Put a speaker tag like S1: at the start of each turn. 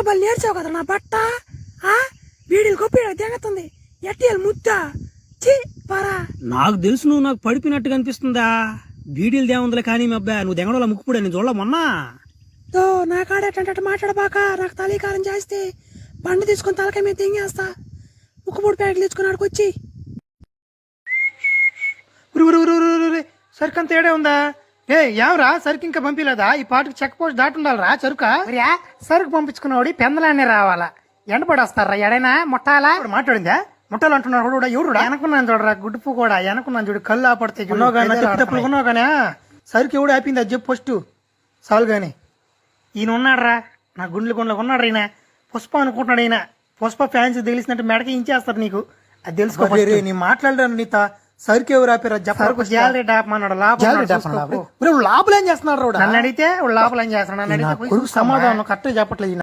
S1: ఎట్టిల్ బల్లి నేర్చావు కదా నా బట్ట వీడికి గొప్ప తెగతుంది ఎట్టిల్ ముద్ద చి పరా.
S2: నాకు తెలుసు నువ్వు నాకు పడిపోయినట్టుగా అనిపిస్తుందా. బీడీలు దేముందిలే కానీ మీ అబ్బాయి నువ్వు దెంగడోళ్ళ ముక్కుపుడే నేను చూడలే మొన్న.
S1: తో నా కాడేటంటే మాట్లాడబాక. నాకు తలీకారం చేస్తే బండి తీసుకుని తలకాయ మీద తెంగేస్తా. ముక్కుపూడి ప్యాకెట్లు తెచ్చుకుని ఆడుకొచ్చి
S3: సరుకు అంత ఏడే ఉందా? ఏ ఏమరా సరుకు ఇంకా పంపిలేదా? ఈ పాటకు చెక్ పోస్ట్ దాటుండాలరా సరుకా. సరుకు పంపించుకున్నవాడి పెందలాన్ని రావాలా? ఎండపడి వస్తారా ఎడైనా ముట్టాలా? మాట్లాడిందా ముట్టాలు అంటున్నాడు కూడా ఎవరుడా? అనుకున్నాను చూడరా గుడ్డుపు కూడా అనుకున్నాను చూడు. కళ్ళు ఆపడితే ఉన్నావు కానీ సరుకు ఎవడు ఆపింది అది చెప్పు ఫస్ట్ చాలు గాని. ఈయన ఉన్నాడరా నా గుండెలు ఉన్నాడు. ఈయన పుష్ప అనుకుంటున్నాడు. ఈయన పుష్ప ఫ్యాన్స్ తెలిసినట్టు మెడకి ఇంచేస్తారు నీకు. అది తెలుసుకో. నీ మాట్లాడాను నీత సరుకు ఎవరు ఆపారు చెప్పారు. జాలరెడ్డి ఆపమన్నాడు. లోపల ఏం చేస్తున్నాడు? నన్ను అడిగితే లోపల ఏం చేస్తున్నాడు. నన్ను అడిగితే సమాధానం కరెక్ట్ చెప్పట్లేదు.